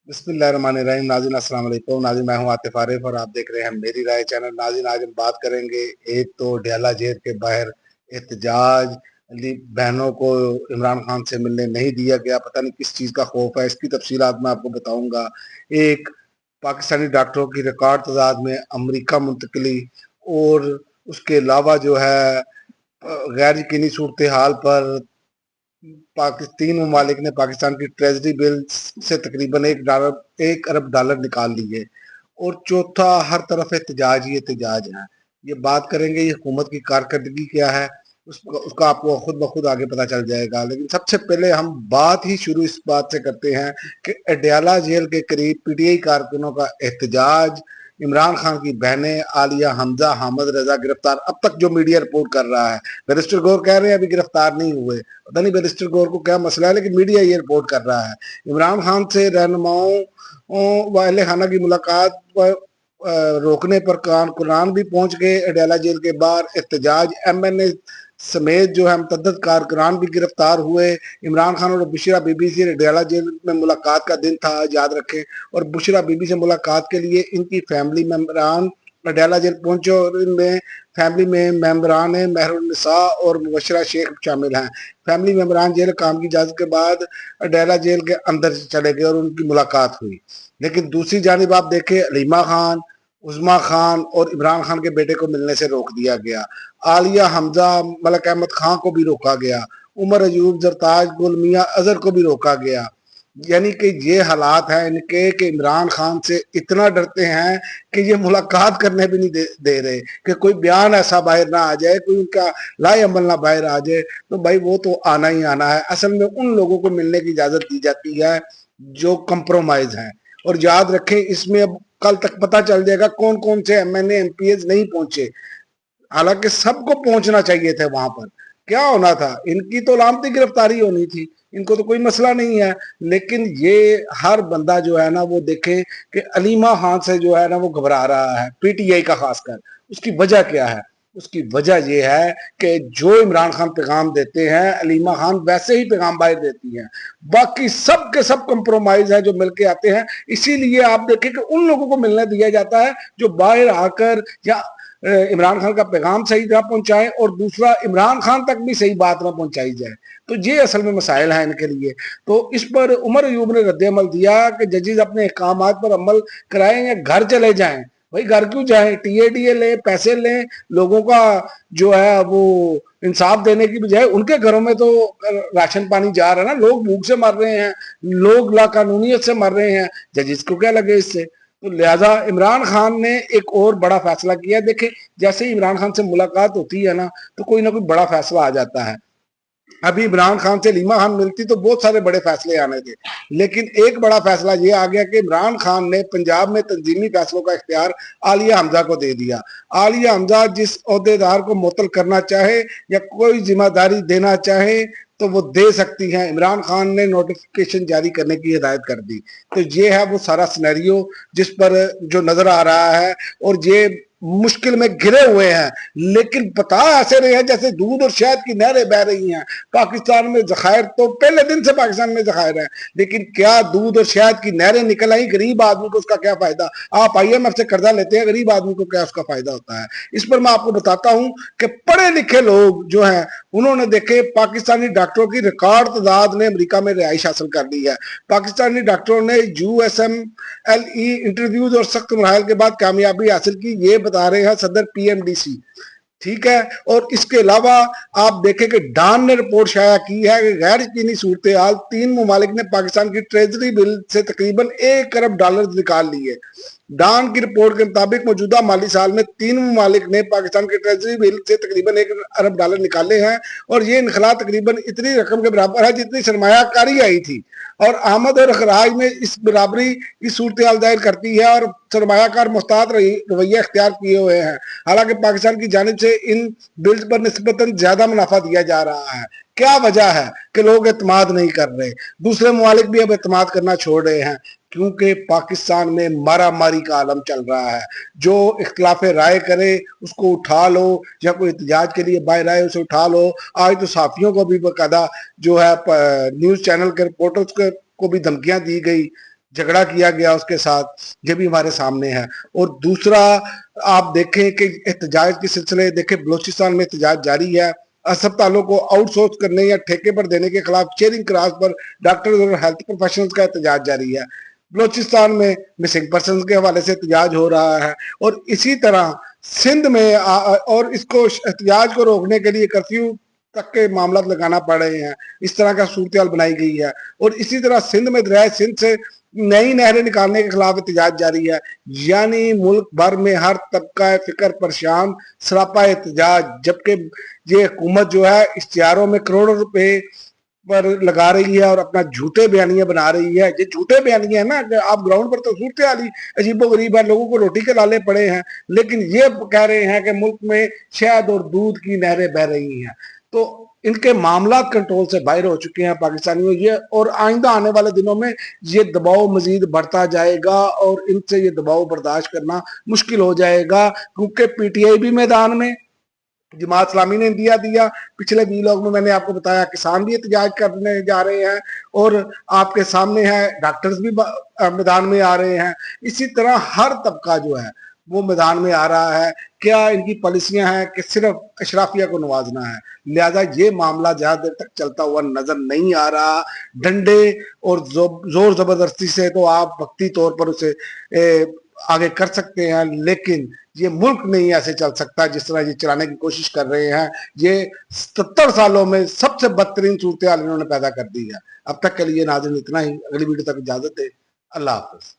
बिस्मिल्लाहिर्रहमानिर्रहीम। नाज़रीन अस्सलाम वालेकुम। नाज़रीन मैं हूं आतिफ आरिफ और आप देख रहे हैं मेरी राय चैनल। नाज़रीन आज हम बात करेंगे, एक तो डयाला जेल के बाहर एहतजाज, बहनों को इमरान खान से मिलने नहीं दिया गया, पता नहीं किस चीज़ का खौफ है, इसकी तफसीलात मैं आपको बताऊंगा। एक पाकिस्तानी डॉक्टरों की रिकॉर्ड तादाद में अमरीका मुंतकली, और उसके अलावा जो है गैर यकीनी सूरत हाल पर तीन ममालिक ने पाकिस्तान की ट्रेजरी बिल से तकरीबन $1 अरब निकाल लिए, और चौथा हर तरफ एहतजाज ही एहतजाज है। ये बात करेंगे ये हुकूमत की कारकर्दगी क्या है, उसका आपको खुद ब खुद आगे पता चल जाएगा। लेकिन सबसे पहले हम बात ही शुरू इस बात से करते हैं कि अडयाला जेल के करीब पीटीआई कारकुनों का एहतजाज, इमरान खान की बहनें आलिया, हमजा, हामिद रजा गिरफ्तार। अब तक जो मीडिया रिपोर्ट कर रहा है, बैरिस्टर गौर कह रहे हैं अभी गिरफ्तार नहीं हुए, पता नहीं बैरिस्टर गौर को क्या मसला है, लेकिन मीडिया ये रिपोर्ट कर रहा है। इमरान खान से रहनुमाओं व अहले खाना की मुलाकात पर रोकने पर कारकुनान भी पहुंच गए। अडयाला जेल के बाहर एहतजाज, एमएनए समेत जो है मुतअद्दिद कारकुनान भी गिरफ्तार हुए। इमरान खान और बुशरा बीबी से अडयाला जेल में मुलाकात का दिन था, याद रखें, और बुशरा बीबी से मुलाकात के लिए इनकी फैमिली मेम्बरान अडयाला जेल पहुंचे, और इनमें फैमिली में मेम्बरान महरुन्निसा और मुबशरा शेख शामिल हैं। फैमिली मेम्बरान जेल काम की इजाजत के बाद अडयाला जेल के अंदर चले गए और उनकी मुलाकात हुई। लेकिन दूसरी जानिब आप देखें, अलीमा खान, उज़मा खान और इमरान खान के बेटे को मिलने से रोक दिया गया। आलिया, हमजा, मलक अहमद खान को भी रोका गया। उमर अयूब, जरताज, गुल मियाँ अजहर को भी रोका गया। यानी कि ये हालात हैं इनके कि इमरान खान से इतना डरते हैं कि ये मुलाकात करने भी नहीं दे रहे, कि कोई बयान ऐसा बाहर ना आ जाए, कोई उनका लाए अमल ना बाहर आ जाए, तो भाई वो तो आना ही आना है। असल में उन लोगों को मिलने की इजाजत दी जाती है जो कंप्रोमाइज हैं। और याद रखें, इसमें अब कल तक पता चल जाएगा कौन कौन से एमएनए एमपीएस नहीं पहुंचे। हालांकि सबको पहुंचना चाहिए थे वहां पर। क्या होना था, इनकी तो लामती गिरफ्तारी होनी थी, इनको तो कोई मसला नहीं है। लेकिन ये हर बंदा जो है ना वो देखे कि अलीमा खान से जो है ना वो घबरा रहा है, पीटीआई का खासकर। उसकी वजह क्या है? उसकी वजह यह है कि जो इमरान खान पैगाम देते हैं, अलीमा खान वैसे ही पैगाम बाहर देती हैं। बाकी सब के सब कंप्रोमाइज है जो मिलके आते हैं। इसीलिए आप देखें कि उन लोगों को मिलने दिया जाता है जो बाहर आकर या इमरान खान का पैगाम सही ना पहुंचाए, और दूसरा इमरान खान तक भी सही बात ना पहुंचाई जाए। तो ये असल में मसाइल है इनके लिए। तो इस पर उमर अयूब ने रद्द अमल दिया कि जजेज अपने अहकाम पर अमल कराएं या घर चले जाएं। भाई घर क्यों जाए, टीएडीए लें, पैसे लें, लोगों का जो है वो इंसाफ देने की बजाय उनके घरों में तो राशन पानी जा रहा है ना, लोग भूख से मर रहे हैं, लोग लाकानूनियत से मर रहे हैं, जजेस को क्या लगे इससे? तो लिहाजा इमरान खान ने एक और बड़ा फैसला किया। देखे, जैसे ही इमरान खान से मुलाकात होती है ना, तो कोई ना कोई बड़ा फैसला आ जाता है। अभी इमरान खान से लीमा खान मिलती तो बहुत सारे बड़े फैसले आने थे, लेकिन एक बड़ा फैसला ये आ गया कि इमरान खान ने पंजाब में तंजीमी फैसलों का इख्तियार आलिया हमजा को दे दिया। आलिया हमजा जिस अहदेदार को मुअत्तल करना चाहे या कोई जिम्मेदारी देना चाहे तो वो दे सकती हैं। इमरान खान ने नोटिफिकेशन जारी करने की हिदायत कर दी। तो ये है वो सारा सिनेरियो जिस पर जो नजर आ रहा है, और ये मुश्किल में घिरे हुए हैं, लेकिन बता ऐसे रहे हैं जैसे दूध और शहद की नहरें बह रही हैं। पाकिस्तान में जखायर तो पहले दिन से पाकिस्तान में जखायर है, लेकिन क्या दूध और शहद की नहरें निकल आई, गरीब आदमी को उसका क्या फायदा? आप आईएमएफ से कर्जा लेते हैं, गरीब आदमी को क्या उसका फायदा होता है? इस पर मैं आपको बताता हूं कि पढ़े लिखे लोग जो हैं उन्होंने देखे, पाकिस्तानी डॉक्टरों की रिकॉर्ड तादाद ने अमेरिका में रिहाइश हासिल कर ली है। पाकिस्तानी डॉक्टरों ने यूएसएमएलई इंटरव्यूज और सख्त मराहल के बाद कामयाबी हासिल की, ये बता रहे हैं सदर पीएमडीसी। ठीक है। और इसके अलावा आप देखें कि डान ने रिपोर्ट शाया की है कि गैर यकीनी सूरत हाल, तीन ममालिक ने पाकिस्तान की ट्रेजरी बिल से तकरीबन $1 अरब निकाल लिए। डान की रिपोर्ट के मुताबिक मौजूदा माली साल में तीन ममालिक ने पाकिस्तान के ट्रेजरी बिल से तकरीबन $1 अरब निकाले हैं, और ये इनखला तकरीबन इतनी रकम के बराबर है जितनी सरमायाकारी आई थी। और आमद और अखराज में इस बराबरी की सूरत हाल जाहिर करती है, और सरमायाकार मुहतात रवैया इख्तियार किए हुए हैं। हालांकि पाकिस्तान की जानिब से इन बिल्स पर निस्बतन ज्यादा मुनाफा दिया जा रहा है। क्या वजह है कि लोग एतमाद नहीं कर रहे? दूसरे ममालिक भी अब एतमाद करना छोड़ रहे हैं, क्योंकि पाकिस्तान में मारा मारी का आलम चल रहा है। जो इख्तिलाफ राय करे उसको उठा लो, या कोई एहतजाज के लिए बाहर आए उसे उठा लो। आज तो साफियों को भी बाकायदा जो है न्यूज चैनल के रिपोर्टर्स को भी धमकियां दी गई। झगड़ा किया गया उसके साथ, ये भी हमारे सामने है। और दूसरा आप देखें कि एहतजाज के सिलसिले देखें, बलोचिस्तान में एहतजाज जारी है। अस्पतालों को आउटसोर्स करने या ठेके पर देने के खिलाफ शेयरिंग क्लास पर डॉक्टर्स और हेल्थ प्रोफेशनल्स का एहतजाज जारी है। बलोचिस्तान में मिसिंग पर्सन के हवाले से एहतजाज हो रहा है। और इसी तरह सिंध में और इसको एहतजाज को रोकने के लिए कर्फ्यू तक के मामला लगाना पड़ रहे हैं। इस तरह का सूरत बनाई गई है। और इसी तरह सिंध में दरियाए सिंध से नई नहरें निकालने के खिलाफ एहतजाज जारी है। यानी मुल्क भर में हर तबका फिक्र परेशान, सरापा एहतजाज, जबकि ये हुकूमत जो है इश्तिहारों में करोड़ों रुपए पर लगा रही है और अपना झूठे बयानियां बना रही है। ये झूठे बयानियां है ना, आप ग्राउंड पर तो सूरत हाल ही अजीबो गरीब है, लोगों को रोटी के लाले पड़े हैं, लेकिन ये कह रहे हैं कि मुल्क में शहद और दूध की नहरें बह रही हैं। तो इनके मामला कंट्रोल से बाहर हो चुके हैं पाकिस्तानियों। ये और आइंदा आने वाले दिनों में ये दबाव मजीद बढ़ता जाएगा और इनसे ये दबाव बर्दाश्त करना मुश्किल हो जाएगा, क्योंकि पीटीआई भी मैदान में, जमात इस्लामी ने इंडिया दिया, पिछले वीलॉग में मैंने आपको बताया किसान भी एहतजाज करने जा रहे हैं, और आपके सामने है डॉक्टर्स भी मैदान में आ रहे हैं। इसी तरह हर तबका जो है वो मैदान में आ रहा है। क्या इनकी पॉलिसियां हैं कि सिर्फ अशराफिया को नवाजना है, लिहाजा ये मामला ज्यादा देर तक चलता हुआ नजर नहीं आ रहा। डंडे और जोर जबरदस्ती से तो आप वक्ती तौर पर उसे आगे कर सकते हैं, लेकिन ये मुल्क नहीं ऐसे चल सकता जिस तरह ये चलाने की कोशिश कर रहे हैं। ये 70 सालों में सबसे बदतरीन सूरत हाल इन्होंने पैदा कर दी है। अब तक के लिए नाज़रीन इतना ही, अगली वीडियो तक इजाजत दे, अल्लाह हाफ़िज़।